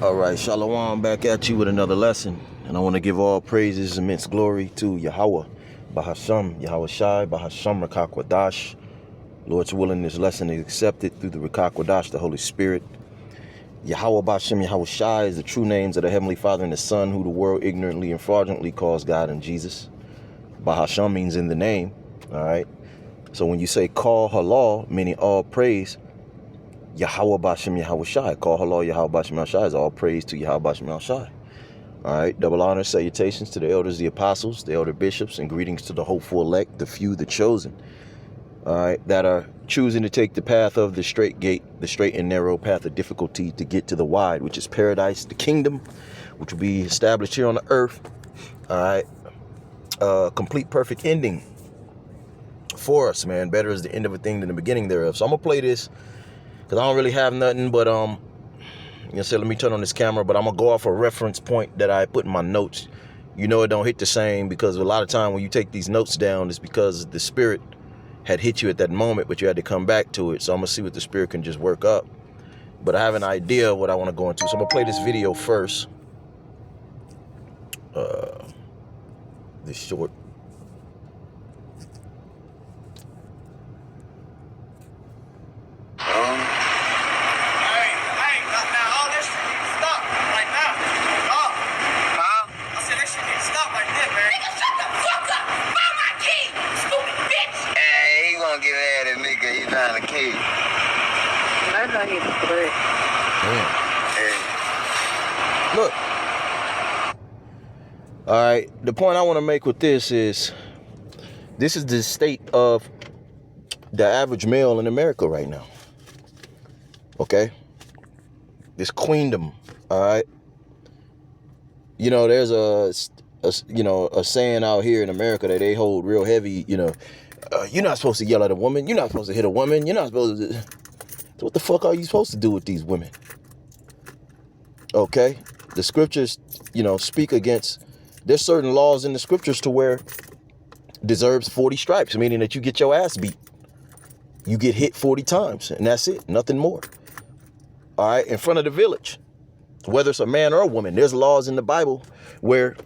All right, Shalom, back at you with another lesson. And I want to give all praises, immense glory to Yahweh, Bahasham, Yahweh Shai, Bahasham, Rakak Wadash. Lord's willing, this lesson is accepted through the Rakak Wadash, the Holy Spirit. Yahweh Bahasham, Yahweh Shai is the true names of the Heavenly Father and the Son, who the world ignorantly and fraudulently calls God and Jesus. Bahasham means in the name, all right? So when you say call halal, meaning all praise, Yahweh Bashem Yahweh Shai. Call halal Yahweh Bashem Yahweh Shai is all praise to Yahweh Bashem Yahweh Shai. All right, double honor, salutations to the elders, the apostles, the elder bishops, and greetings to the hopeful elect, the few, the chosen, all right, that are choosing to take the path of the straight gate, the straight and narrow path of difficulty to get to the wide, which is paradise, the kingdom, which will be established here on the earth. All right, complete perfect ending for us, man. Better is the end of a thing than the beginning thereof. So I'm gonna play this because I don't really have nothing but you know, say let me turn on this camera, but I'm gonna go off a reference point that I put in my notes. You know, it don't hit the same because a lot of time when you take these notes down, it's because the spirit had hit you at that moment, but you had to come back to it. So I'm gonna see what the spirit can just work up. But I have an idea of what I want to go into, so I'm gonna play this video first. This short. Look. All right. The point I want to make with this is the state of the average male in America right now. Okay. This queendom. All right. You know, there's a saying out here in America that they hold real heavy. You know, you're not supposed to yell at a woman. You're not supposed to hit a woman. You're not supposed to. So what the fuck are you supposed to do with these women? Okay. The scriptures, you know, speak against, there's certain laws in the scriptures to where deserves 40 stripes, meaning that you get your ass beat. You get hit 40 times and that's it. Nothing more. All right. In front of the village, whether it's a man or a woman, there's laws in the Bible where,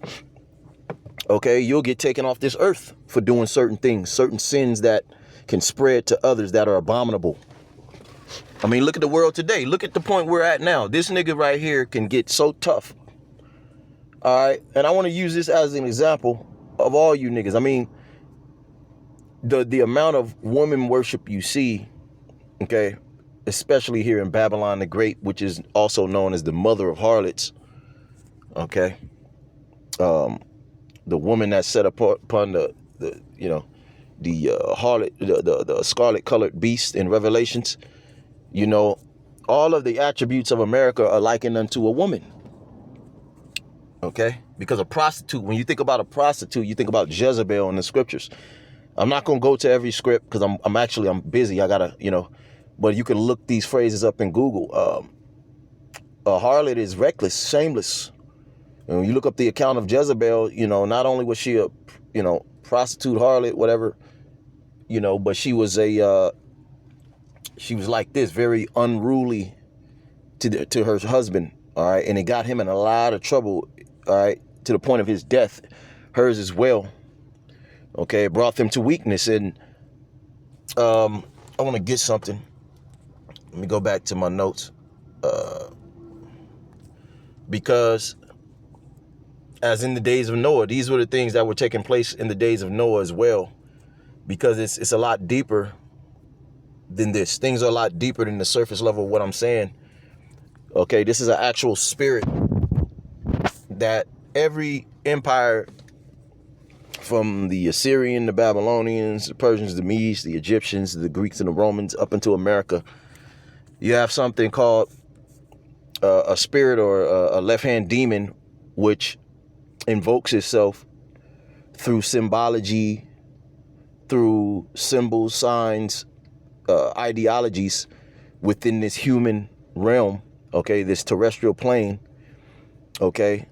okay, you'll get taken off this earth for doing certain things, certain sins that can spread to others that are abominable. I mean, look at the world today. Look at the point we're at now. This nigga right here can get so tough. All right. And I want to use this as an example of all you niggas. I mean, the amount of woman worship you see, okay, especially here in Babylon the Great, which is also known as the mother of harlots. Okay. The woman that's set upon the harlot, the scarlet colored beast in Revelations. You know, all of the attributes of America are likened unto a woman. Okay? Because a prostitute, when you think about a prostitute, you think about Jezebel in the scriptures. I'm not going to go to every script because I'm busy. I got to, you know, but you can look these phrases up in Google. A harlot is reckless, shameless. And when you look up the account of Jezebel, you know, not only was she a, you know, prostitute, harlot, whatever, you know, but she was she was like this, very unruly to her husband, all right? And it got him in a lot of trouble, all right, to the point of his death, hers as well, okay? It brought them to weakness, and I want to get something. Let me go back to my notes, because as in the days of Noah, these were the things that were taking place in the days of Noah as well, because it's a lot deeper than this. Things are a lot deeper than the surface level of what I'm saying. Okay, this is an actual spirit that every empire, from the Assyrian, the Babylonians, the Persians, the Medes, the Egyptians, the Greeks, and the Romans, up into America, you have something called a spirit or a left-hand demon, which invokes itself through symbology, through symbols, signs, ideologies within this human realm, okay, this terrestrial plane, okay.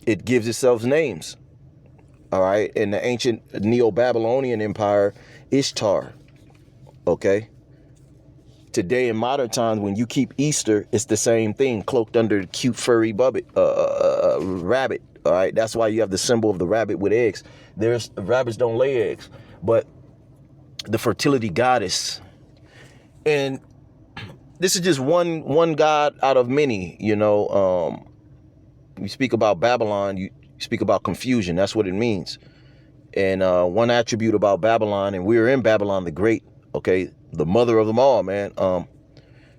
It gives itself names, all right. In the ancient Neo-Babylonian empire, Ishtar, okay. Today in modern times, when you keep Easter, it's the same thing, cloaked under the cute furry rabbit. All right, that's why you have the symbol of the rabbit with eggs. Rabbits don't lay eggs, but the fertility goddess. And this is just one god out of many. You speak about Babylon, you speak about confusion. That's what it means. And one attribute about Babylon, and we're in Babylon the Great, okay, the mother of them all, man.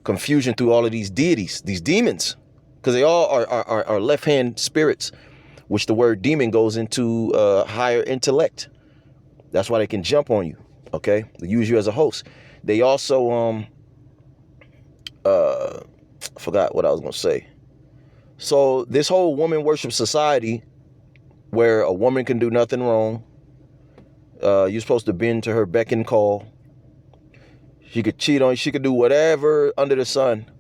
Confusion through all of these deities, these demons, because they all are left-hand spirits, which the word demon goes into higher intellect. That's why they can jump on you, okay? They use you as a host. They also, I forgot what I was going to say. So this whole woman worship society where a woman can do nothing wrong, you're supposed to bend to her beck and call. She could cheat on you. She could do whatever under the sun.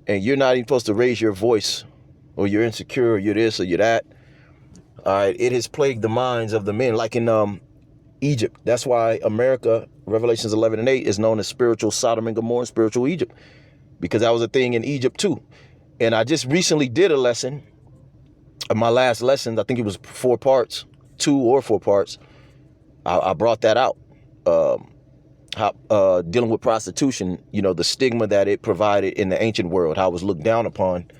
And you're not even supposed to raise your voice, or you're insecure, or you're this, or you're that. All right. It has plagued the minds of the men, like in Egypt. That's why America, Revelations 11 and 8, is known as spiritual Sodom and Gomorrah, spiritual Egypt, because that was a thing in Egypt too. And I just recently did a lesson. My last lesson, I think it was 4 parts, 2 or 4 parts. I brought that out. Dealing with prostitution, the stigma that it provided in the ancient world, how it was looked down upon,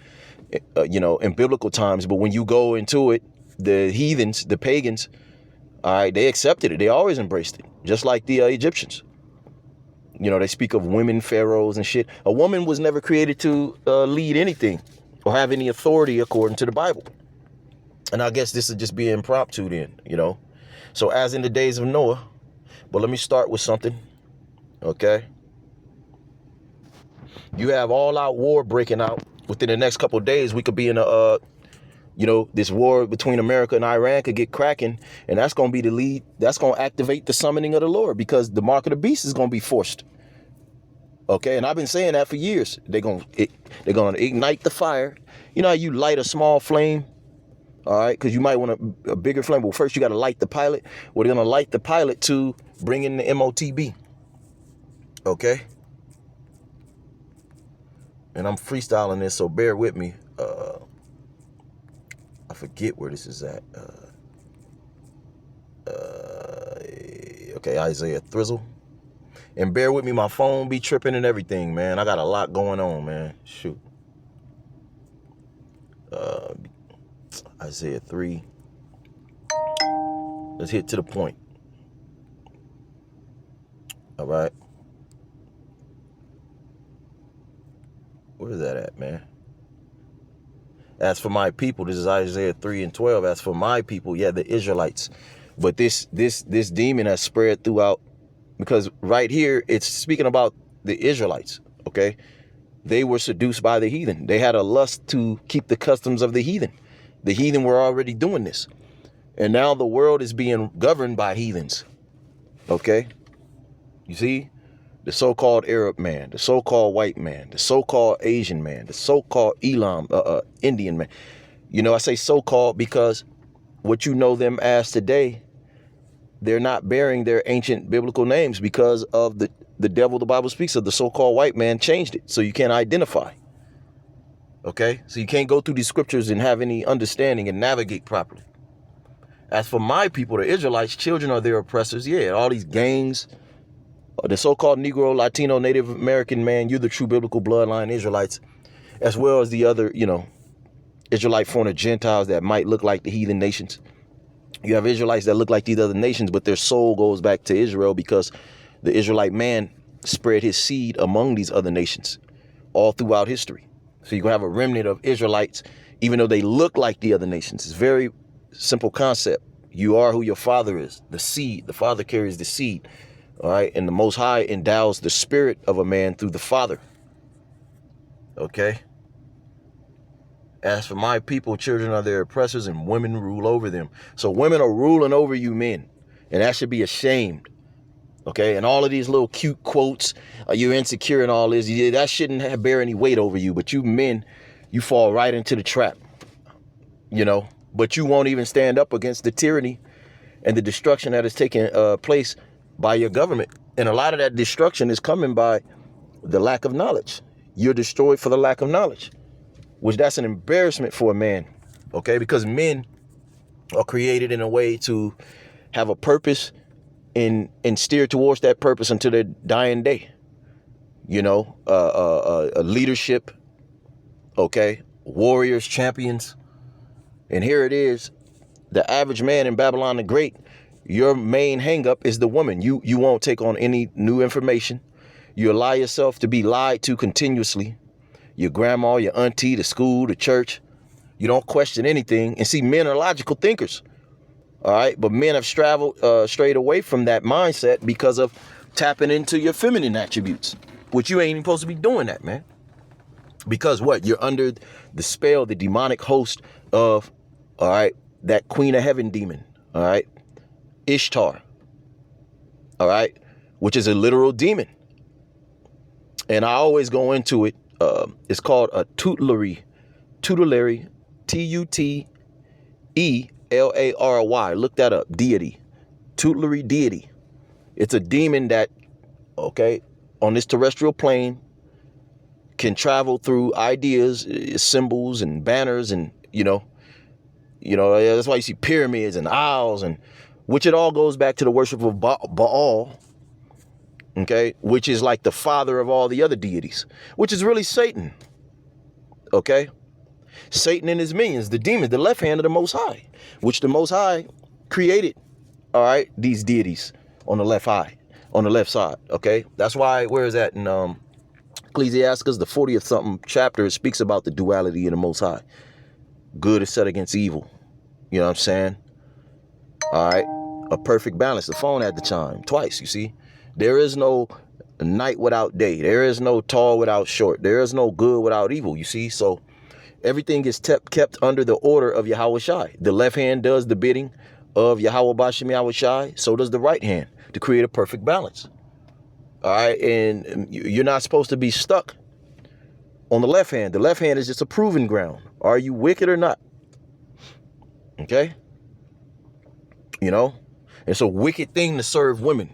in biblical times. But when you go into it, the heathens, the pagans, all right, they accepted it. They always embraced it, just like the Egyptians. They speak of women pharaohs and shit. A woman was never created to lead anything or have any authority according to the Bible. And I guess this is just being impromptu then, So as in the days of Noah, but let me start with something. Okay. You have all out war breaking out within the next couple of days. We could be in this war between America and Iran could get cracking, and that's going to be the lead. That's going to activate the summoning of the Lord, because the mark of the beast is going to be forced. Okay. And I've been saying that for years. They're going to ignite the fire. You know how you light a small flame? All right. Because you might want a bigger flame. But first you got to light the pilot. Well, they're going to light the pilot to bring in the MOTB. Okay. And I'm freestyling this, so bear with me. I forget where this is at. Okay, Isaiah Thrizzle. And bear with me, my phone be tripping and everything, man. I got a lot going on, man. Shoot. Isaiah 3. Let's hit to the point. All right. Where is that at, man? As for my people, this is Isaiah 3 and 12. As for my people, yeah, the Israelites. But this demon has spread throughout, because right here it's speaking about the Israelites. Okay, they were seduced by the heathen. They had a lust to keep the customs of the heathen. The heathen were already doing this, and now the world is being governed by heathens. Okay, you see. The so-called Arab man, the so-called white man, the so-called Asian man, the so-called Indian man. I say so-called because what you know them as today, they're not bearing their ancient biblical names because of the devil the Bible speaks of. The so-called white man changed it so you can't identify. Okay? So you can't go through these scriptures and have any understanding and navigate properly. As for my people, the Israelites, children are their oppressors. Yeah, all these gangs. The so-called Negro, Latino, Native American man, you're the true biblical bloodline Israelites, as well as the other, Israelite foreigner Gentiles that might look like the heathen nations. You have Israelites that look like these other nations, but their soul goes back to Israel, because the Israelite man spread his seed among these other nations all throughout history. So you're going to have a remnant of Israelites, even though they look like the other nations. It's a very simple concept. You are who your father is, the seed. The father carries the seed. All right. And the Most High endows the spirit of a man through the Father. Okay. As for my people, children are their oppressors, and women rule over them. So women are ruling over you men, and that should be ashamed. Okay. And all of these little cute quotes, you're insecure and all this, that shouldn't bear any weight over you. But you men, you fall right into the trap, but you won't even stand up against the tyranny and the destruction that is taking place by your government. And a lot of that destruction is coming by the lack of knowledge. You're destroyed for the lack of knowledge, which that's an embarrassment for a man. Okay, because men are created in a way to have a purpose and steer towards that purpose until their dying day. You know, leadership. Okay, warriors, champions. And here it is, the average man in Babylon the Great, your main hangup is the woman. You won't take on any new information. You allow yourself to be lied to continuously. Your grandma, your auntie, the school, the church. You don't question anything. And see, men are logical thinkers. All right. But men have strayed away from that mindset because of tapping into your feminine attributes, which you ain't even supposed to be doing that, man. Because what? You're under the spell, the demonic host of, all right, that queen of heaven demon, all right, Ishtar, all right, which is a literal demon. And I always go into it. It's called a tutelary, Tutelary, Look that up. Deity, tutelary deity. It's a demon that, okay, on this terrestrial plane can travel through ideas, symbols and banners. And, you know, that's why you see pyramids and owls, and which it all goes back to the worship of Baal. Okay, which is like the father of all the other deities, which is really Satan. Okay, Satan and his minions, the demons, the left hand of the Most High, which the Most High created. All right, these deities on the left side. Okay, that's why, where is that in Ecclesiastes, the 40th something chapter, it speaks about the duality in the Most High. Good is set against evil. You know what I'm saying? All right, a perfect balance. The phone had the chime twice. You see. There is no night without day. There is no tall without short. There is no good without evil, you see? So everything is kept under the order of Yahweh Shai. The left hand does the bidding of Yahweh Bashem Yahweh Shai. So does the right hand, to create a perfect balance. All right. And you're not supposed to be stuck on the left hand. The left hand is just a proving ground. Are you wicked or not? Okay. You know, it's a wicked thing to serve women.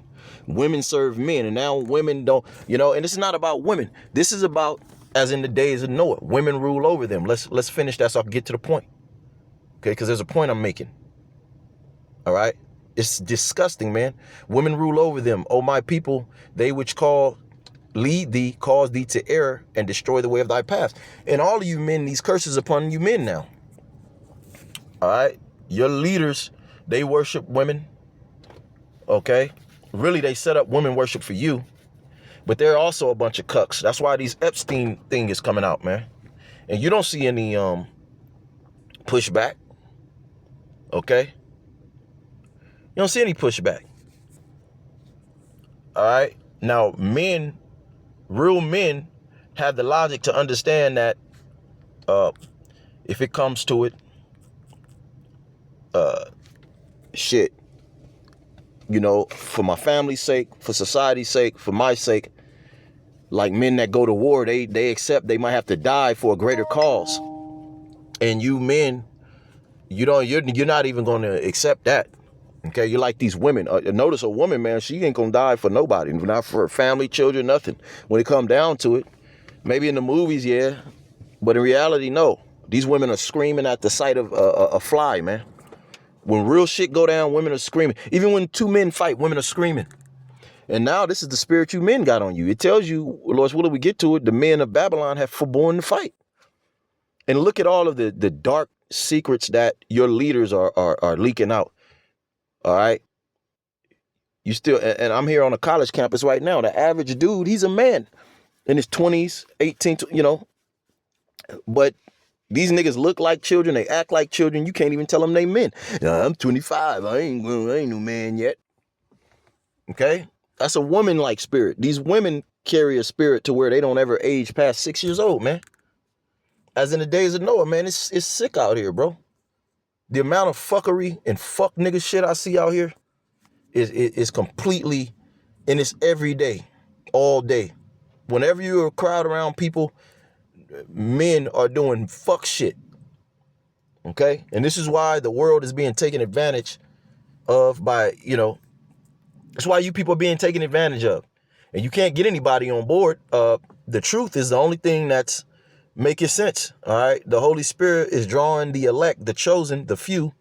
Women serve men, and now women don't, you know, and it's not about women. This is about, as in the days of Noah, women rule over them. Let's finish that so I can get to the point. Okay, because there's a point I'm making. All right. It's disgusting, man. Women rule over them. Oh, my people, they which lead thee, cause thee to err, and destroy the way of thy path. And all of you men, these curses upon you men now. All right. Your leaders, they worship women. Okay. Really, they set up women worship for you, but they're also a bunch of cucks. That's why these Epstein thing is coming out, man. And you don't see any pushback. Okay. You don't see any pushback. All right. Now, men, real men, have the logic to understand that if it comes to it, shit. You know, for my family's sake, for society's sake, for my sake, like men that go to war, they accept they might have to die for a greater cause. And you men, you're not even going to accept that. Okay, you're like these women. Notice a woman, man, she ain't gonna die for nobody, not for her family, children, nothing. When it come down to it, maybe in the movies, yeah, but in reality, no. These women are screaming at the sight of a fly, man. When real shit go down, women are screaming. Even when two men fight, women are screaming. And now this is the spirit you men got on you. It tells you, Lord's will, we get to it, the men of Babylon have forborne to fight. And look at all of the dark secrets that your leaders are leaking out. All right. You still, and I'm here on a college campus right now. The average dude, he's a man in his 20s, 18, you know, but these niggas look like children. They act like children. You can't even tell them they men. I'm 25. I ain't no man yet. Okay. That's a woman-like spirit. These women carry a spirit to where they don't ever age past 6 years old, man. As in the days of Noah, man, it's sick out here, bro. The amount of fuckery and fuck nigga shit I see out here is completely, and it's every day, all day. Whenever you're a crowd around people, men are doing fuck shit. Okay? And this is why the world is being taken advantage of by, you know, that's why you people are being taken advantage of. And you can't get anybody on board. The truth is the only thing that's making sense. All right. The Holy Spirit is drawing the elect, the chosen, the few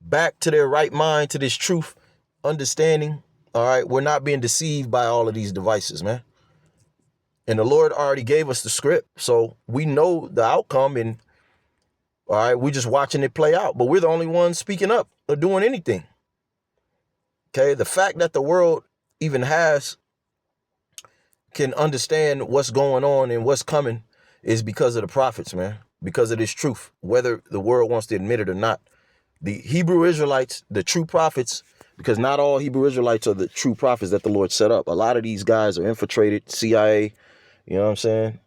back to their right mind, to this truth, understanding. All right. We're not being deceived by all of these devices, man. And the Lord already gave us the script. So we know the outcome, and all right, we're just watching it play out. But we're the only ones speaking up or doing anything. Okay. The fact that the world even can understand what's going on and what's coming is because of the prophets, man, because of this truth, whether the world wants to admit it or not. The Hebrew Israelites, the true prophets, because not all Hebrew Israelites are the true prophets that the Lord set up. A lot of these guys are infiltrated, CIA, you know what I'm saying?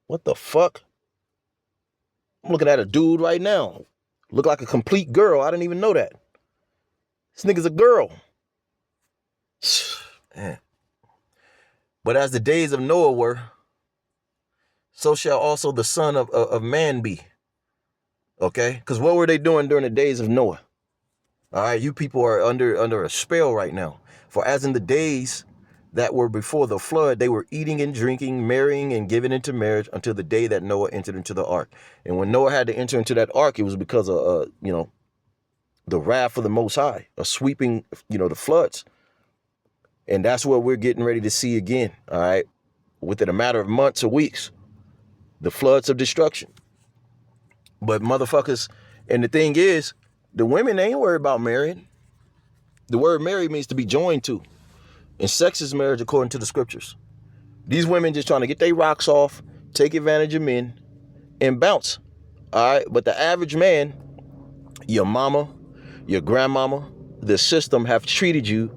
What the fuck? I'm looking at a dude right now. Look like a complete girl. I didn't even know that. This nigga's a girl. Man. But as the days of Noah were, so shall also the Son of Man be. Okay? Because what were they doing during the days of Noah? All right, you people are under a spell right now. For as in the days that were before the flood, they were eating and drinking, marrying and giving into marriage until the day that Noah entered into the ark. And when Noah had to enter into that ark, it was because of, the wrath of the Most High, a sweeping, the floods. And that's what we're getting ready to see again. All right, within a matter of months or weeks, the floods of destruction. But motherfuckers, and the thing is, the women ain't worried about marrying. The word marry means to be joined to. And sex is marriage according to the scriptures. These women just trying to get their rocks off, take advantage of men, and bounce. All right. But the average man, your mama, your grandmama, the system have treated you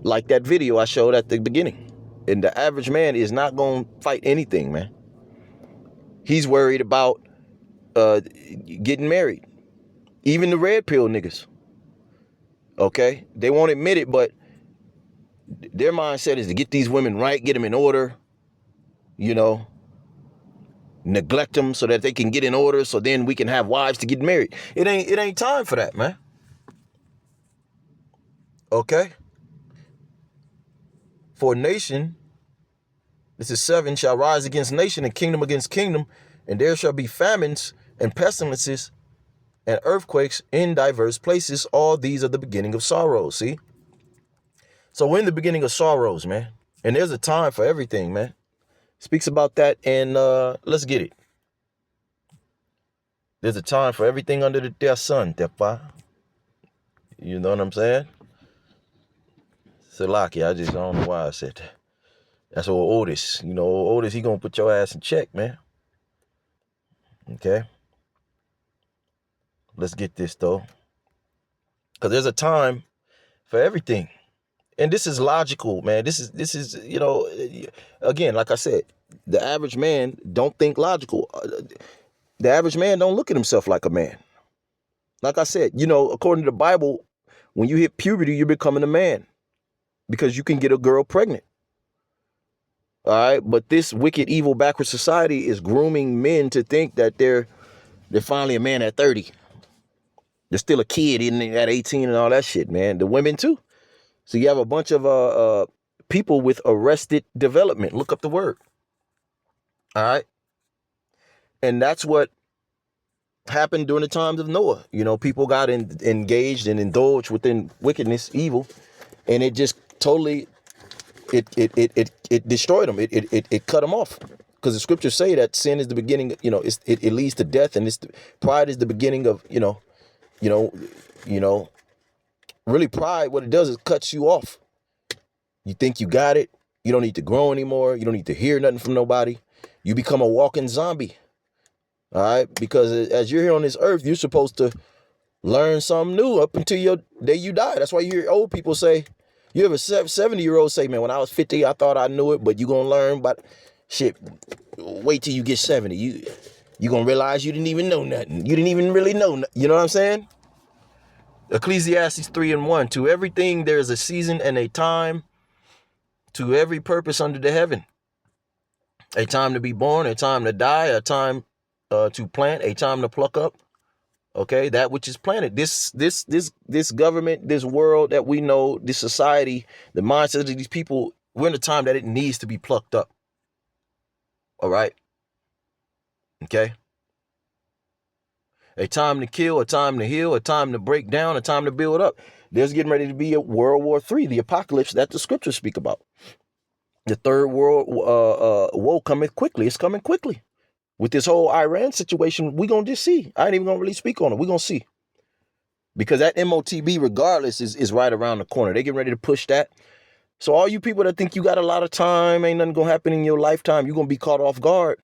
like that video I showed at the beginning. And the average man is not going to fight anything, man. He's worried about getting married. Even the red pill niggas. Okay? They won't admit it, but their mindset is to get these women right, get them in order, neglect them so that they can get in order, so then we can have wives to get married. It ain't time for that, man. Okay? For a nation, this is 7, shall rise against nation and kingdom against kingdom, and there shall be famines and pestilences and earthquakes in diverse places. All these are the beginning of sorrows. See? So we're in the beginning of sorrows, man. And there's a time for everything, man. Speaks about that, and let's get it. There's a time for everything under the sun, Depa. You know what I'm saying? Salaki, I don't know why I said that. That's old Otis. Otis, he gonna put your ass in check, man. Okay? Let's get this, though. Because there's a time for everything. And this is logical, man. This is again, like I said, the average man don't think logical. The average man don't look at himself like a man. Like I said, according to the Bible, when you hit puberty, you're becoming a man because you can get a girl pregnant. All right. But this wicked, evil, backward society is grooming men to think that they're finally a man at 30. They're still a kid at 18 and all that shit, man. The women, too. So you have a bunch of people with arrested development. Look up the word. All right. And that's what happened during the times of Noah. People got engaged and indulged within wickedness, evil, and it just totally, it destroyed them. It cut them off. Because the scriptures say that sin is the beginning, it leads to death, and pride is the beginning of, really pride, what it does is cuts you off. You think you got it. You don't need to grow anymore. You don't need to hear nothing from nobody. You become a walking zombie. All right? Because as you're here on this earth, you're supposed to learn something new up until your day you die. That's why you hear old people say, you have a 70-year-old say, man, when I was 50, I thought I knew it, but you're going to learn, but shit, wait till you get 70. You're going to realize you didn't even know nothing. You didn't even really know. You know what I'm saying? Ecclesiastes 3:1, to everything there is a season and a time, to every purpose under the heaven. A time to be born, a time to die, a time to plant, a time to pluck up. Okay, that which is planted. This government, this world that we know, this society, the mindset of these people We're in a time that it needs to be plucked up. All right? Okay? A time to kill, a time to heal, a time to break down, a time to build up. There's getting ready to be a World War III, the apocalypse that the scriptures speak about. The third world woe coming quickly. It's coming quickly. With this whole Iran situation, we're going to just see. I ain't even going to really speak on it. We're going to see. Because that MOTB, regardless, is right around the corner. They getting ready to push that. So all you people that think you got a lot of time, ain't nothing going to happen in your lifetime, you're going to be caught off guard,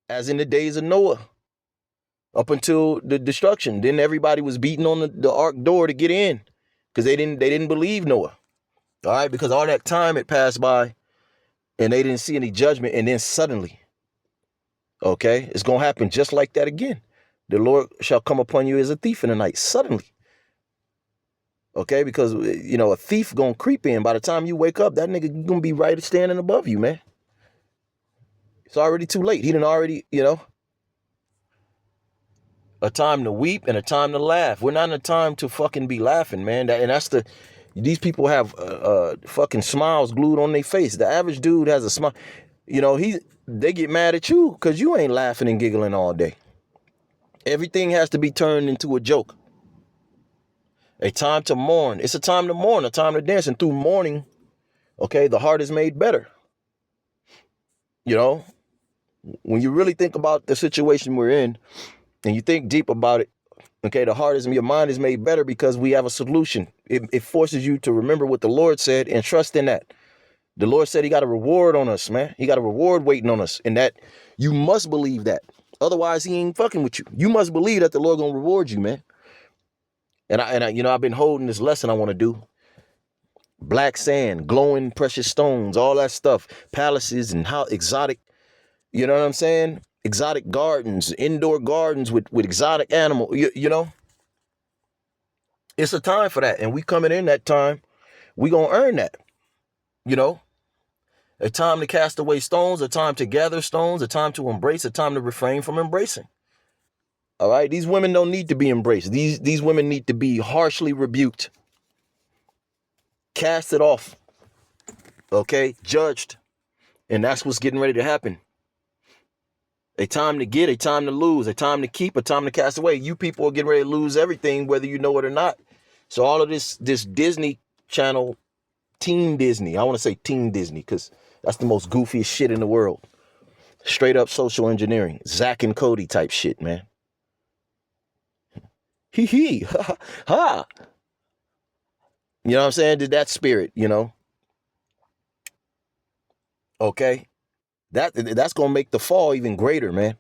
as in the days of Noah, up until the destruction. Then everybody was beating on the ark door to get in because they didn't believe Noah. All right, because all that time had passed by and they didn't see any judgment. And then suddenly, okay, it's going to happen just like that again. The Lord shall come upon you as a thief in the night, suddenly. Okay, because, you know, a thief going to creep in. By the time you wake up, that nigga going to be right standing above you, man. It's already too late. He done already, you know, a time to weep and a time to laugh. We're not in a time to fucking be laughing, man. These people have fucking smiles glued on their face. The average dude has a smile. You know, they get mad at you because you ain't laughing and giggling all day. Everything has to be turned into a joke. A time to mourn. It's a time to mourn, a time to dance. And through mourning, okay, the heart is made better. You know, when you really think about the situation we're in and you think deep about it, okay, your mind is made better because we have a solution. It forces you to remember what the Lord said and trust in that. The Lord said he got a reward on us, man. He got a reward waiting on us, and that you must believe that. Otherwise, he ain't fucking with you. You must believe that the Lord gonna reward you, man. And I, you know, I've been holding this lesson I want to do. Black sand, glowing precious stones, all that stuff, palaces and how exotic, you know what I'm saying? Exotic gardens, indoor gardens with exotic animals, you know? It's a time for that. And we coming in that time, we gonna earn that, you know? A time to cast away stones, a time to gather stones, a time to embrace, a time to refrain from embracing. All right, these women don't need to be embraced. These women need to be harshly rebuked, casted off, okay, judged. And that's what's getting ready to happen. A time to get, a time to lose, a time to keep, a time to cast away. You people are getting ready to lose everything, whether you know it or not. So all of this Disney Channel, Teen Disney, I want to say Teen Disney because that's the most goofiest shit in the world. Straight up social engineering, Zack and Cody type shit, man. Hee hee, ha ha. You know what I'm saying? Did that spirit, you know? Okay, that's gonna make the fall even greater, man.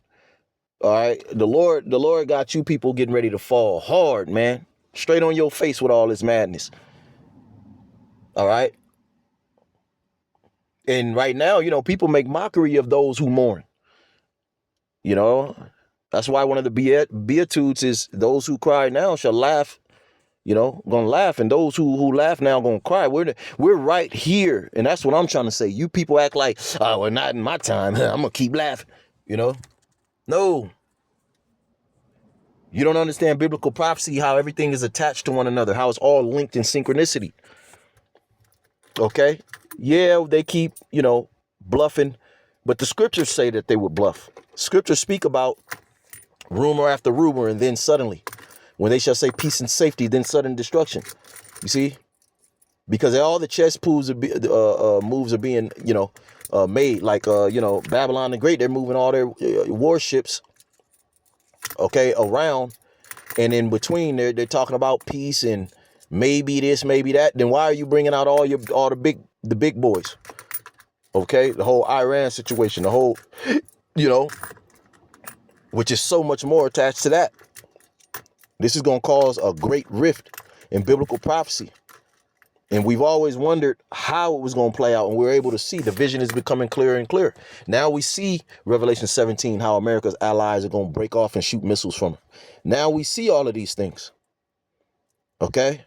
All right, the Lord got you people getting ready to fall hard, man. Straight on your face with all this madness. All right. And right now, you know, people make mockery of those who mourn. You know, that's why one of the Beatitudes is those who cry now shall laugh, you know, gonna laugh. And those who laugh now gonna cry. We're right here. And that's what I'm trying to say. You people act like, oh, well, not in my time. I'm gonna keep laughing, you know? No. You don't understand biblical prophecy, how everything is attached to one another, how it's all linked in synchronicity. Okay? Yeah, they keep, you know, bluffing, but the scriptures say that they would bluff. Scriptures speak about rumor after rumor, and then suddenly, when they shall say peace and safety, then sudden destruction. You see? Because all the chess moves are being, you know, made. Like, you know, Babylon the Great, they're moving all their warships, okay, around. And in between, they're talking about peace and maybe this, maybe that. Then why are you bringing out all the big boys? Okay, the whole Iran situation, the whole, you know, which is so much more attached to that. This is going to cause a great rift in biblical prophecy. And we've always wondered how it was going to play out. And we're able to see the vision is becoming clearer and clearer. Now we see Revelation 17, how America's allies are going to break off and shoot missiles from her. Now we see all of these things. Okay.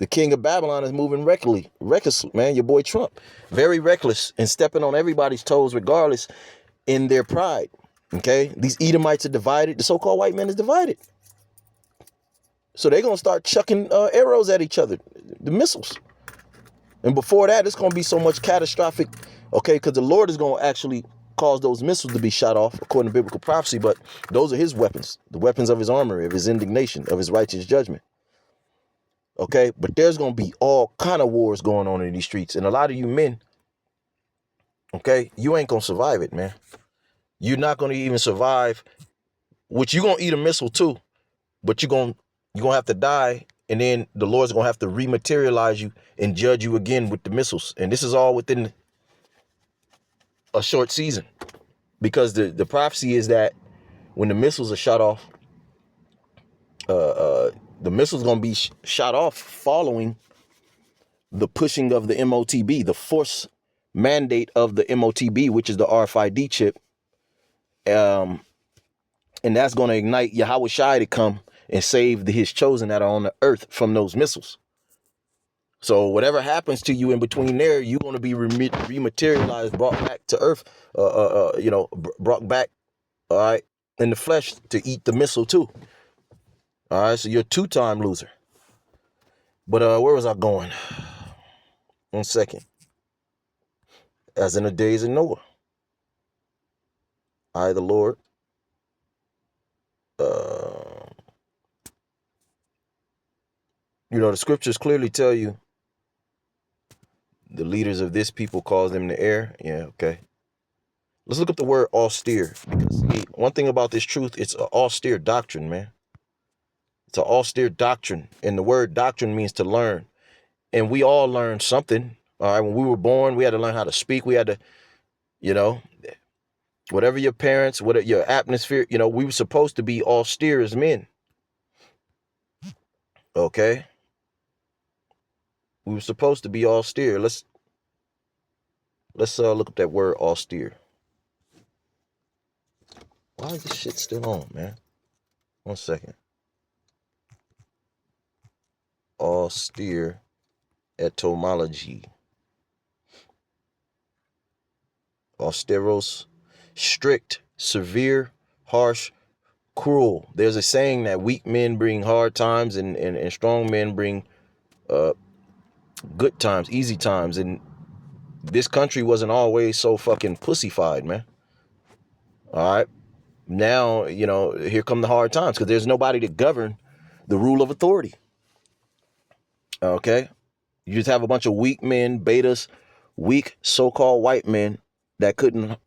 The king of Babylon is moving recklessly, man. Your boy Trump, very reckless and stepping on everybody's toes regardless in their pride. Okay. These Edomites are divided. The so-called white man is divided. So they're going to start chucking arrows at each other, the missiles. And before that, it's going to be so much catastrophic, okay, because the Lord is going to actually cause those missiles to be shot off according to biblical prophecy, but those are his weapons, the weapons of his armory, of his indignation, of his righteous judgment. Okay, but there's going to be all kind of wars going on in these streets. And a lot of you men, okay, you ain't going to survive it, man. You're not going to even survive, which you're going to eat a missile too, but you're going to have to die. And then the Lord's going to have to rematerialize you and judge you again with the missiles. And this is all within a short season, because the prophecy is that when the missiles are shot off, the missiles going to be shot off following the pushing of the MOTB, the force mandate of the MOTB, which is the RFID chip. And that's going to ignite Yahweh Shai to come and save his chosen that are on the earth from those missiles. So whatever happens to you in between there, you're going to be rematerialized, brought back to earth, brought back, all right, in the flesh to eat the missile too. All right, so you're a two-time loser. But where was I going? 1 second. As in the days of Noah, I, the Lord, the scriptures clearly tell you the leaders of this people calls them the air. Yeah, okay. Let's look up the word austere, because one thing about this truth, it's an austere doctrine, man. It's an austere doctrine, and the word doctrine means to learn. And we all learned something. All right, when we were born, we had to learn how to speak. We had to, whatever your parents, whatever your atmosphere, we were supposed to be austere as men. Okay? We were supposed to be austere. Let's look up that word austere. Why is this shit still on, man? 1 second. Austere etymology. Austeros, strict, severe, harsh, cruel. There's a saying that weak men bring hard times and strong men bring good times, easy times. And this country wasn't always so fucking pussyfied, man. All right. Now, here come the hard times, because there's nobody to govern the rule of authority. Okay. You just have a bunch of weak men, betas, weak so-called white men that couldn't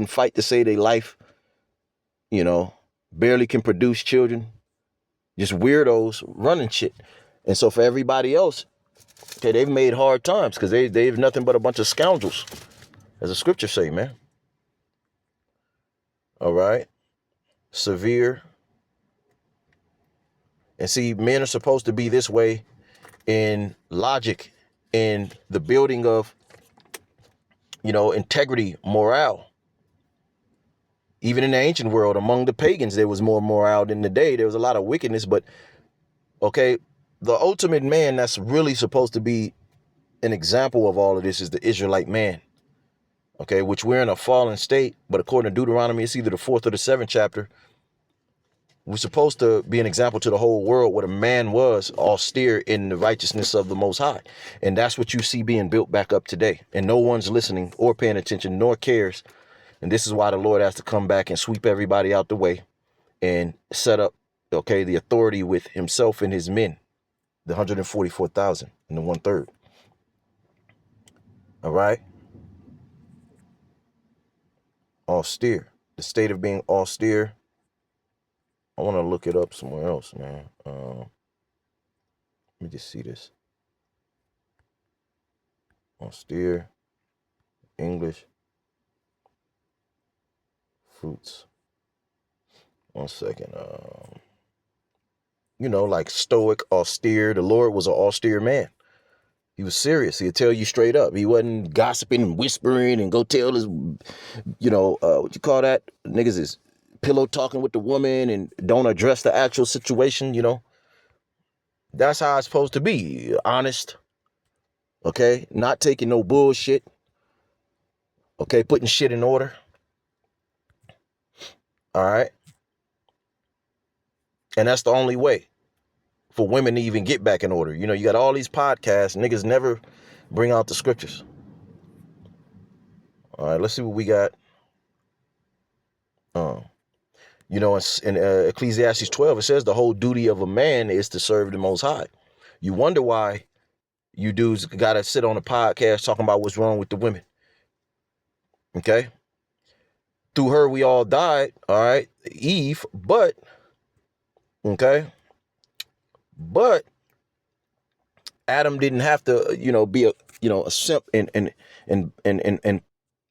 fight to save their life, barely can produce children, just weirdos running shit. And so for everybody else, okay, they've made hard times because they've nothing but a bunch of scoundrels, as the scriptures say, man. All right. Severe. And see, men are supposed to be this way in logic, in the building of, integrity, morale. Even in the ancient world, among the pagans, there was more morale than today. There was a lot of wickedness, but okay, the ultimate man that's really supposed to be an example of all of this is the Israelite man. Okay, which we're in a fallen state, but according to Deuteronomy, it's either the 4th or the 7th chapter. We're supposed to be an example to the whole world what a man was, austere in the righteousness of the Most High. And that's what you see being built back up today. And no one's listening or paying attention nor cares. And this is why the Lord has to come back and sweep everybody out the way and set up, okay, the authority with himself and his men, the 144,000 and the 1/3. All right. Austere. The state of being austere. I want to look it up somewhere else, man. Let me just see this. Austere. English. Fruits. 1 second. Like stoic, austere. The Lord was an austere man. He was serious. He'd tell you straight up. He wasn't gossiping and whispering and go tell his, what you call that? Niggas is pillow talking with the woman and don't address the actual situation, That's how it's supposed to be. Honest. Okay? Not taking no bullshit. Okay? Putting shit in order. All right? And that's the only way. for women to even get back in order. You know, you got all these podcasts, niggas never bring out the scriptures. All right, let's see what we got. You know, in Ecclesiastes 12, it says the whole duty of a man is to serve the Most High. You wonder why you dudes got to sit on a podcast talking about what's wrong with the women. Okay? Through her, we all died, all right? Eve, but, okay? But Adam didn't have to, you know, be a simp and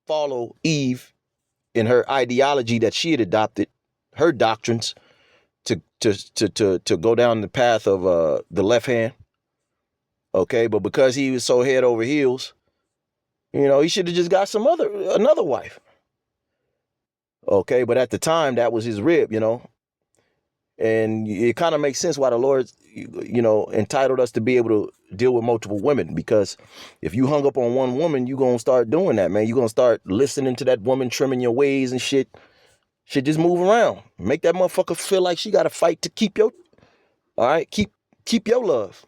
follow Eve in her ideology that she had adopted, her doctrines, to go down the path of the left hand. Okay, but because he was so head over heels, you know, he should have just got another wife. Okay, but at the time that was his rib, you know. And it kind of makes sense why the Lord, you know, entitled us to be able to deal with multiple women, because if you hung up on one woman, you're going to start doing that, man. You're going to start listening to that woman, trimming your ways and shit. Shit, just move around. Make that motherfucker feel like she got to fight to keep your, all right, keep your love.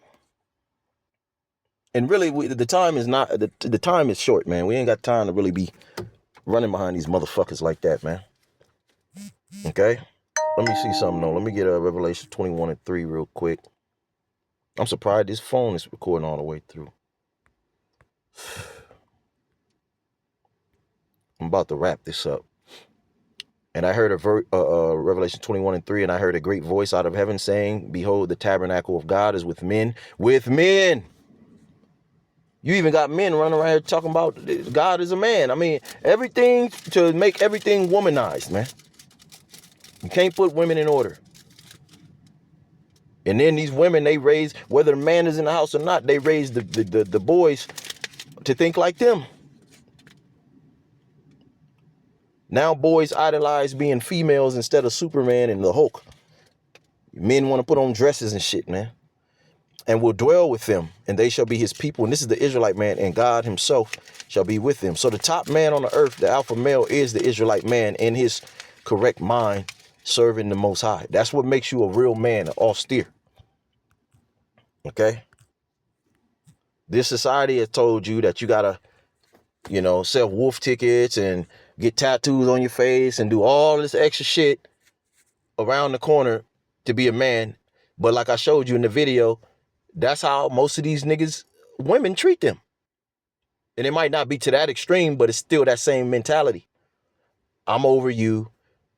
And really, the time is not, the time is short, man. We ain't got time to really be running behind these motherfuckers like that, man. Okay? Let me see something, though. Let me get a Revelation 21:3 real quick. I'm surprised this phone is recording all the way through. I'm about to wrap this up. And I heard Revelation 21:3, and I heard a great voice out of heaven saying, behold, the tabernacle of God is with men. With men! You even got men running around here talking about God is a man. I mean, everything to make everything womanized, man. You can't put women in order. And then these women, they raise, whether the man is in the house or not, they raise the boys to think like them. Now boys idolize being females instead of Superman and the Hulk. Men want to put on dresses and shit, man. And will dwell with them, and they shall be his people. And this is the Israelite man, and God himself shall be with them. So the top man on the earth, the alpha male, is the Israelite man in his correct mind, serving the Most High. That's what makes you a real man, austere. Okay? This society has told you that you gotta, you know, sell wolf tickets and get tattoos on your face and do all this extra shit around the corner to be a man. But like I showed you in the video, that's how most of these niggas, women treat them. And it might not be to that extreme, but it's still that same mentality. I'm over you.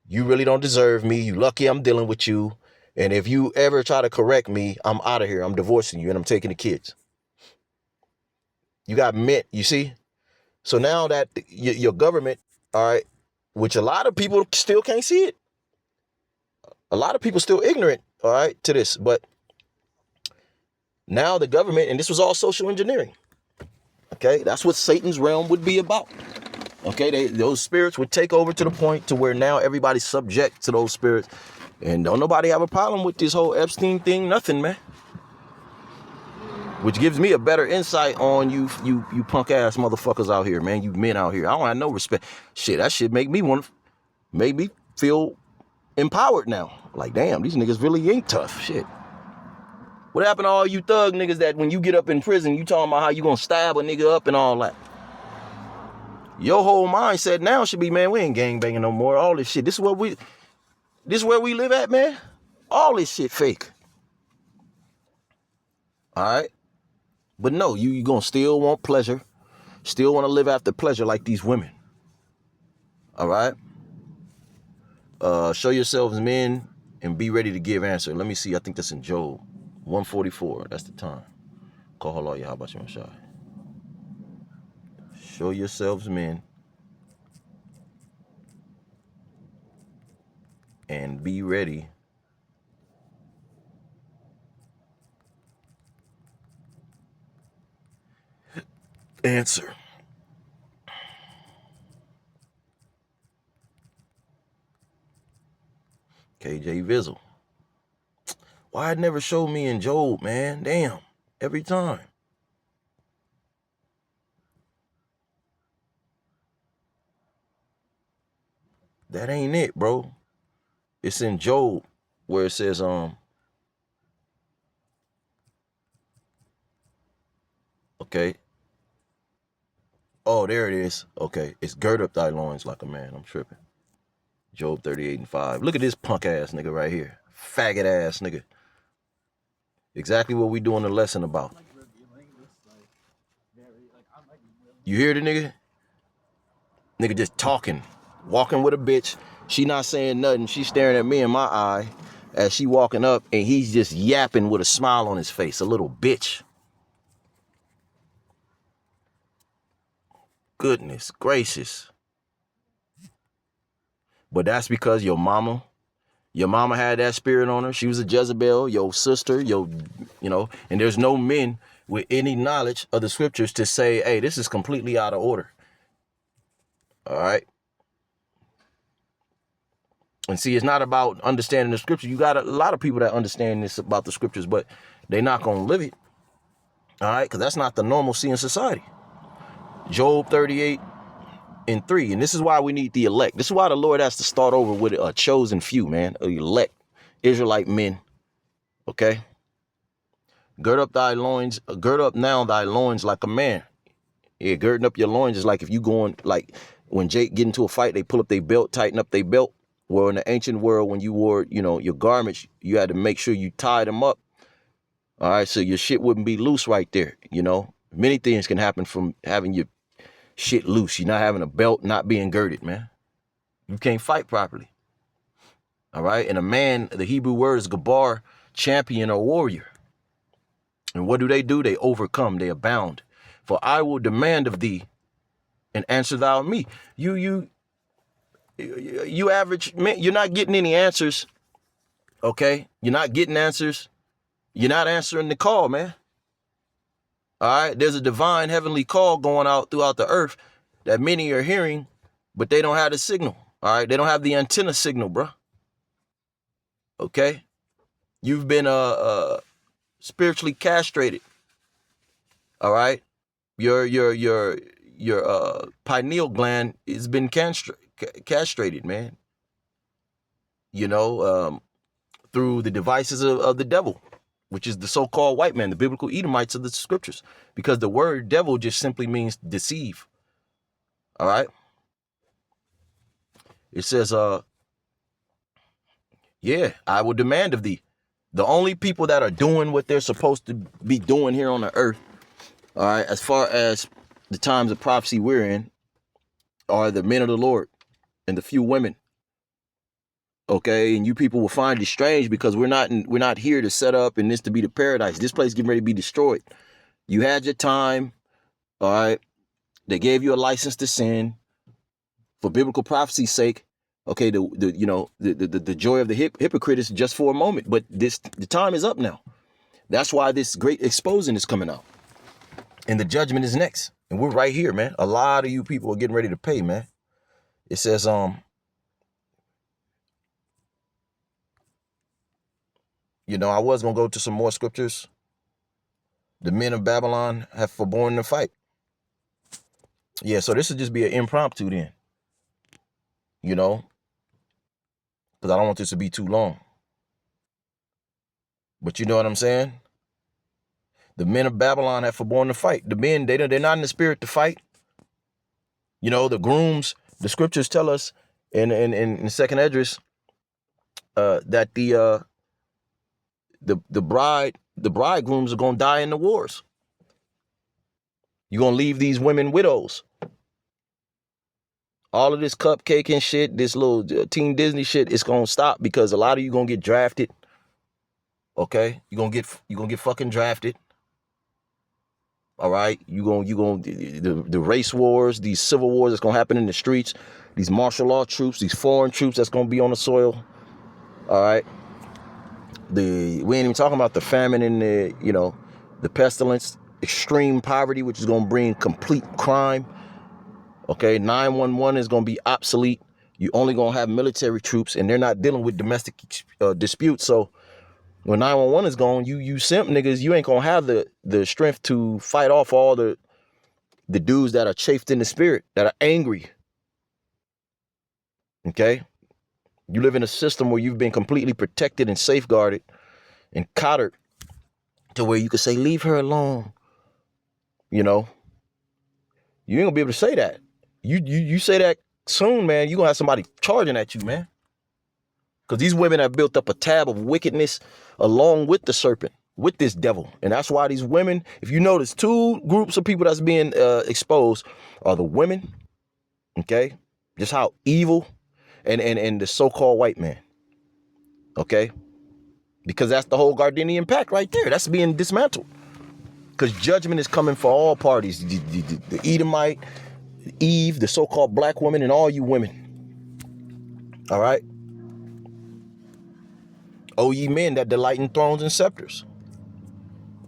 You really don't deserve me. You lucky I'm dealing with you. And if you ever try to correct me, I'm out of here. I'm divorcing you and I'm taking the kids. You got men, you see? So now that your government, all right, which a lot of people still can't see it. A lot of people still ignorant, all right, to this. But now the government, and this was all social engineering. Okay, that's what Satan's realm would be about. Okay, those spirits would take over to the point to where now everybody's subject to those spirits. And don't nobody have a problem with this whole Epstein thing, nothing, man. Which gives me a better insight on you punk ass motherfuckers out here, man. You men out here. I don't have no respect. Shit, that shit make me feel empowered now. Like, damn, these niggas really ain't tough. Shit. What happened to all you thug niggas that when you get up in prison, you talking about how you gonna stab a nigga up and all that? Your whole mindset now should be, man, we ain't gangbanging no more. All this shit. This is where we live at, man. All this shit fake. All right. But no, you gonna still want pleasure. Still want to live after pleasure like these women. All right. Show yourselves men and be ready to give answer. Let me see. I think that's in Job 144. That's the time. Call Allah Yahweh Shai. Show yourselves men and be ready answer. KJ Vizzle. Why it never showed me in Job, man? Damn. Every time. That ain't it, bro. It's in Job where it says, Okay. Oh, there it is. Okay. It's gird up thy loins like a man. I'm tripping. Job 38:5. Look at this punk ass nigga right here. Faggot ass nigga. Exactly what we doing the lesson about. You hear the nigga? Nigga just talking. Walking with a bitch. She not saying nothing. She staring at me in my eye as she walking up, and he's just yapping with a smile on his face. A little bitch. Goodness gracious. But that's because your mama had that spirit on her. She was a Jezebel, your sister, and there's no men with any knowledge of the scriptures to say, hey, this is completely out of order. All right. And see, it's not about understanding the scripture. You got a lot of people that understand this about the scriptures, but they're not going to live it. All right. Because that's not the normalcy in society. Job 38:3. And this is why we need the elect. This is why the Lord has to start over with a chosen few, man. Elect Israelite men. Okay. Gird up thy loins. Gird up now thy loins like a man. Yeah, girding up your loins is like if you going, like when Jake get into a fight, they pull up their belt, tighten up their belt. Well, in the ancient world, when you wore, your garments, you had to make sure you tied them up. All right, so your shit wouldn't be loose right there. Many things can happen from having your shit loose. You're not having a belt, not being girded, man. You can't fight properly. All right, and a man, the Hebrew word is gabar, champion or warrior. And what do? They overcome, they abound. For I will demand of thee, and answer thou me. You average man, you're not getting any answers. Okay, you're not getting answers. You're not answering the call, man. All right, there's a divine heavenly call going out throughout the earth that many are hearing, but they don't have the signal. All right, they don't have the antenna signal, bro. Okay, you've been spiritually castrated. All right, your pineal gland has been castrated, man. Through the devices of the devil, which is the so-called white man, the biblical Edomites of the scriptures, because the word devil just simply means deceive. All right. It says, I will demand of thee. The only people that are doing what they're supposed to be doing here on the earth, all right, as far as the times of prophecy we're in, are the men of the Lord and the few women. Okay, and you people will find it strange because we're not here to set up and this to be the paradise. This place getting ready to be destroyed. You had your time, all right. They gave you a license to sin for biblical prophecy's sake. Okay, the joy of the hypocrite is just for a moment, but the time is up now. That's why this great exposing is coming out, and the judgment is next. And we're right here, man. A lot of you people are getting ready to pay, man. It says, I was gonna go to some more scriptures. The men of Babylon have forborne to fight. Yeah, so this would just be an impromptu then. Because I don't want this to be too long. But you know what I'm saying? The men of Babylon have forborne to fight. The men, they're not in the spirit to fight. The grooms, the scriptures tell us in Second Esdras that the bridegrooms are gonna die in the wars. You're gonna leave these women widows. All of this cupcake and shit, this little Teen Disney shit, it's gonna stop because a lot of you gonna get drafted. Okay, you're gonna get fucking drafted. All right, the race wars, these civil wars that's gonna happen in the streets, these martial law troops, these foreign troops that's gonna be on the soil. All right, we ain't even talking about the famine and the pestilence, extreme poverty, which is gonna bring complete crime. Okay, 911 is gonna be obsolete. You only gonna have military troops, and they're not dealing with domestic disputes. So when 911 is gone, you simp niggas, you ain't gonna have the strength to fight off all the dudes that are chafed in the spirit, that are angry. Okay? You live in a system where you've been completely protected and safeguarded and coddled to where you could say, leave her alone. you know, you ain't gonna be able to say that. You say that soon, man, you're gonna have somebody charging at you, man. Because these women have built up a tab of wickedness along with the serpent, with this devil. And that's why these women, if you notice, two groups of people that's being exposed are the women, okay? Just how evil, and the so-called white man, okay? Because that's the whole Gardenian pact right there. That's being dismantled. Because judgment is coming for all parties. The Edomite, Eve, the so-called black woman, and all you women. All right? O ye men that delight in thrones and scepters.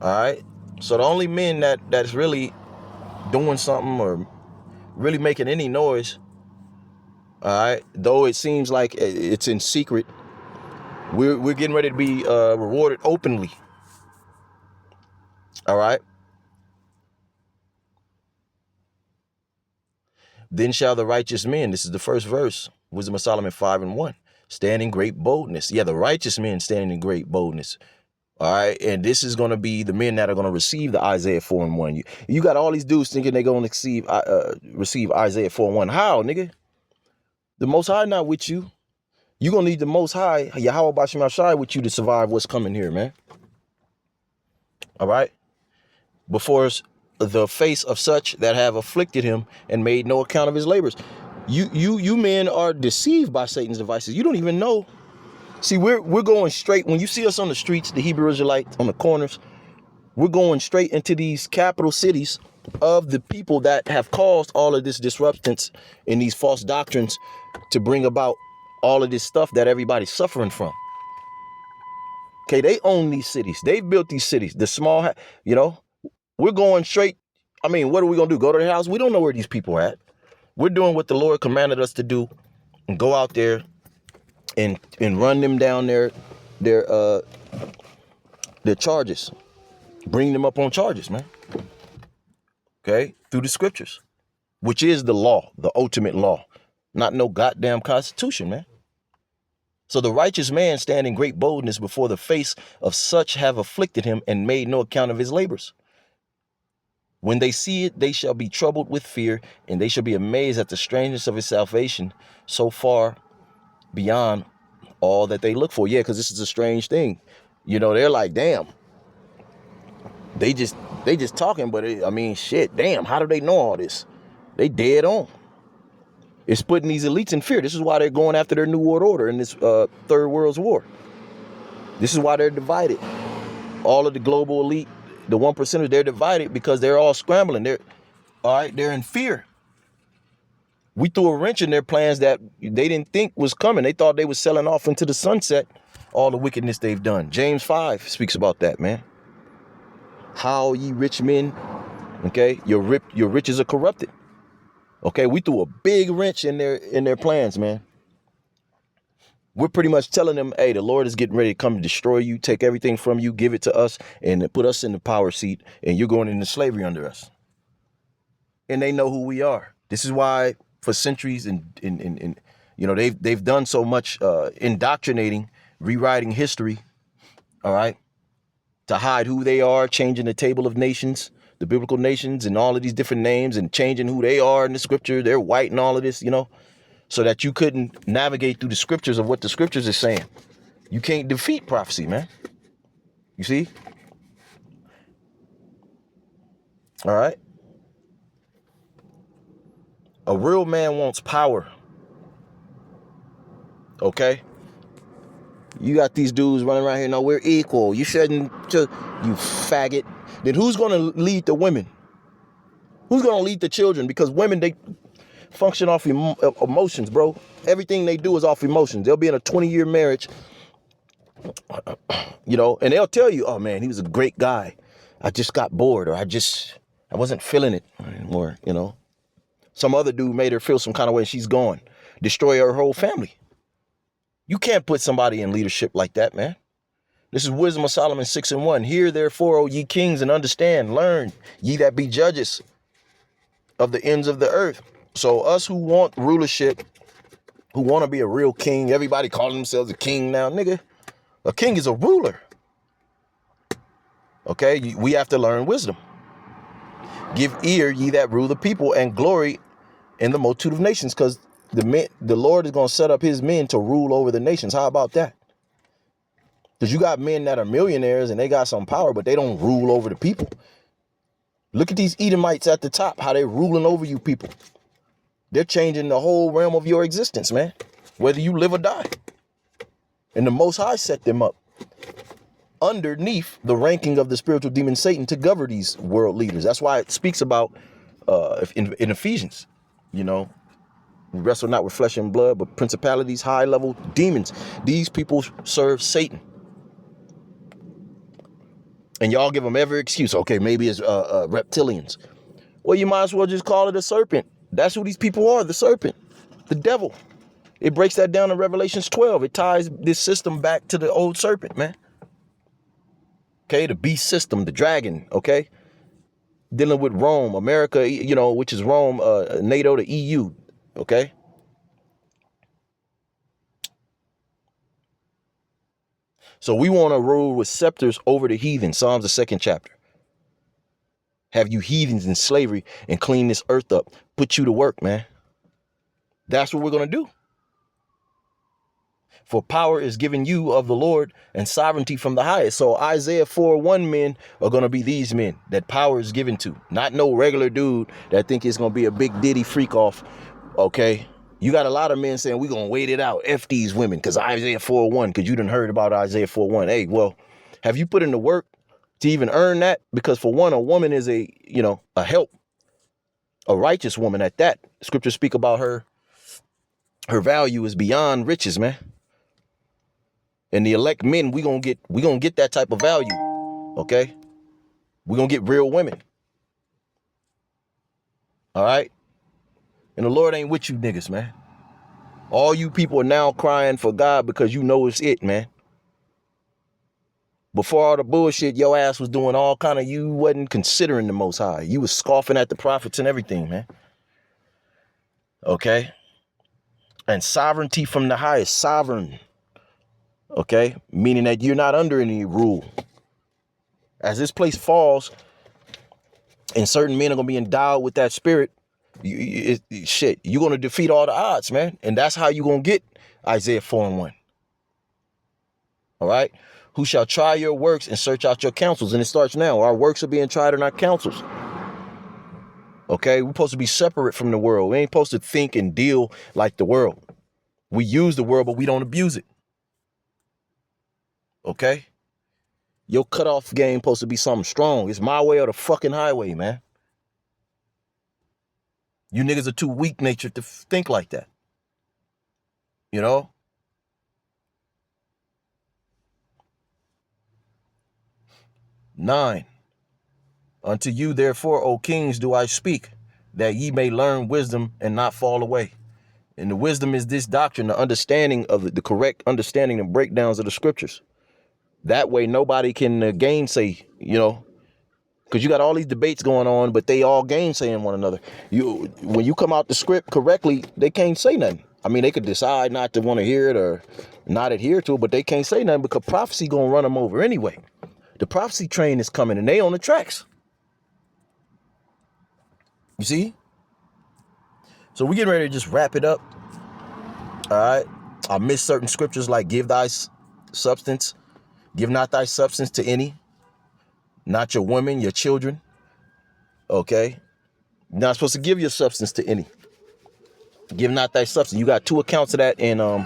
All right? So the only men that's really doing something or really making any noise, all right, though it seems like it's in secret, we're getting ready to be rewarded openly. All right? Then shall the righteous men, this is the first verse, Wisdom of Solomon 5:1, stand in great boldness. Yeah, the righteous men stand in great boldness. All right. And this is going to be the men that are going to receive the Isaiah 4:1. You got all these dudes thinking they're going to receive Isaiah 4:1. How, nigga? The Most High not with you. You're going to need the Most High, Yahweh Bashim Ashai, with you to survive what's coming here, man. All right. Before the face of such that have afflicted him and made no account of his labors. You men are deceived by Satan's devices. You don't even know. See, we're going straight. When you see us on the streets, the Hebrew Israelites on the corners, we're going straight into these capital cities of the people that have caused all of this disruptance in these false doctrines to bring about all of this stuff that everybody's suffering from. Okay, they own these cities. They've built these cities. The small, we're going straight. I mean, what are we going to do? Go to their house? We don't know where these people are at. We're doing what the Lord commanded us to do and go out there and run them down their charges. Bring them up on charges, man. Okay? Through the scriptures, which is the law, the ultimate law. Not no goddamn constitution, man. So the righteous man stand in great boldness before the face of such have afflicted him and made no account of his labors. When they see it, they shall be troubled with fear, and they shall be amazed at the strangeness of his salvation, so far beyond all that they look for. Yeah, because this is a strange thing. They're like, damn. They just talking, but shit, damn, how do they know all this? They dead on. It's putting these elites in fear. This is why they're going after their New World Order in this Third World War. This is why they're divided. All of the global elite, the 1%ers, they're divided because they're all scrambling. They're in fear. We threw a wrench in their plans that they didn't think was coming. They thought they was selling off into the sunset all the wickedness they've done. James 5 speaks about that, man. How ye rich men, okay, your riches are corrupted. Okay, we threw a big wrench in their plans, man. We're pretty much telling them, hey, the Lord is getting ready to come to destroy you, take everything from you, give it to us, and put us in the power seat, and you're going into slavery under us. And they know who we are. This is why for centuries and they've done so much indoctrinating, rewriting history, all right, to hide who they are, changing the table of nations, the biblical nations, and all of these different names, and changing who they are in the scripture. They're white and all of this, so that you couldn't navigate through the scriptures of what the scriptures is saying. You can't defeat prophecy, man. You see? All right. A real man wants power. Okay? You got these dudes running around here, no, we're equal. You shouldn't, you faggot. Then who's going to lead the women? Who's going to lead the children? Because women, they function off emotions, bro. Everything they do is off emotions. They'll be in a 20-year marriage, and they'll tell you, oh, man, he was a great guy. I just got bored, or I wasn't feeling it anymore, Some other dude made her feel some kind of way and she's gone. Destroy her whole family. You can't put somebody in leadership like that, man. This is Wisdom of Solomon 6:1. Hear therefore, O ye kings, and understand, learn, ye that be judges of the ends of the earth. So us who want rulership, who want to be a real king, everybody calling themselves a king now, nigga. A king is a ruler. Okay, we have to learn wisdom. Give ear, ye that rule the people, and glory in the multitude of nations, because the Lord is going to set up his men to rule over the nations. How about that? Because you got men that are millionaires and they got some power, but they don't rule over the people. Look at these Edomites at the top, how they're ruling over you people. They're changing the whole realm of your existence, man, whether you live or die. And the Most High set them up underneath the ranking of the spiritual demon Satan to govern these world leaders. That's why it speaks about in Ephesians, you know, we wrestle not with flesh and blood, but principalities, high level demons. These people serve Satan. And y'all give them every excuse. Okay, maybe it's reptilians. Well, you might as well just call it a serpent. That's who these people are, the serpent, the devil. It breaks that down in Revelations 12. It ties this system back to the old serpent, man. Okay, the beast system, the dragon, okay? Dealing with Rome, America, you know, which is Rome, NATO, the EU, okay? So we want to rule with scepters over the heathen, Psalms, the 2nd chapter. Have you heathens in slavery and clean this earth up, put you to work, man. That's what we're going to do. For power is given you of the Lord and sovereignty from the highest. So Isaiah 4:1 men are going to be these men that power is given to. Not no regular dude that think it's going to be a big Diddy freak off. Okay. You got a lot of men saying we're going to wait it out. F these women because Isaiah 4:1, because you done heard about Isaiah 4:1. Hey, well, have you put in the work to even earn that? Because for one, a woman is a help, a righteous woman at that. Scriptures speak about her value is beyond riches, man. And the elect men, we gonna get that type of value. Okay? We're gonna get real women. All right? And the Lord ain't with you niggas, man. All you people are now crying for God because you know it's it, man. Before all the bullshit, your ass was doing all kind of, you wasn't considering the Most High. You was scoffing at the prophets and everything, man. Okay? And sovereignty from the highest, sovereign. Okay? Meaning that you're not under any rule. As this place falls, and certain men are going to be endowed with that spirit, you're going to defeat all the odds, man. And that's how you're going to get Isaiah 4:1. All right? Who shall try your works and search out your counsels. And it starts now. Our works are being tried in our counsels. Okay? We're supposed to be separate from the world. We ain't supposed to think and deal like the world. We use the world, but we don't abuse it. Okay? Your cutoff game supposed to be something strong. It's my way or the fucking highway, man. You niggas are too weak-natured to think like that. You know? Nine. Unto you, therefore, O kings, do I speak, that ye may learn wisdom and not fall away. And the wisdom is this doctrine, the understanding of the correct understanding and breakdowns of the scriptures. That way nobody can gainsay, you know, because you got all these debates going on, but they all gainsaying one another. When you come out the script correctly, they can't say nothing. I mean, they could decide not to want to hear it or not adhere to it, but they can't say nothing because prophecy gonna run them over anyway. The prophecy train is coming and they on the tracks. You see? So we getting ready to just wrap it up. All right. I miss certain scriptures like give not thy substance to any, not your women, your children. Okay. You're not supposed to give your substance to any. Give not thy substance. You got two accounts of that in, I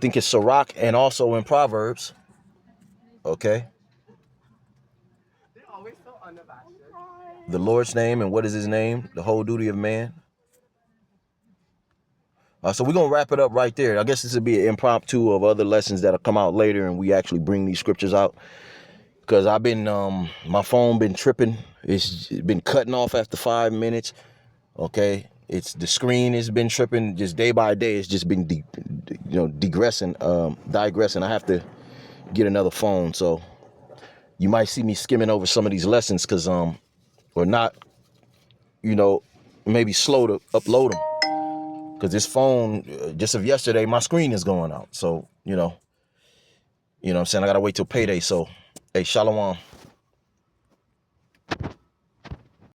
think it's Sirach and also in Proverbs. Okay. The Lord's name and what is his name? The whole duty of man. So we're going to wrap it up right there. I guess this will be an impromptu of other lessons that'll come out later and we actually bring these scriptures out. Because I've been, my phone been tripping. It's been cutting off after 5 minutes. Okay. The screen has been tripping just day by day. It's just been, digressing. I have to get another phone. So you might see me skimming over some of these lessons because, or not, maybe slow to upload them. Because this phone, just of yesterday, my screen is going out. So, you know what I'm saying? I got to wait till payday. So, hey, shalom.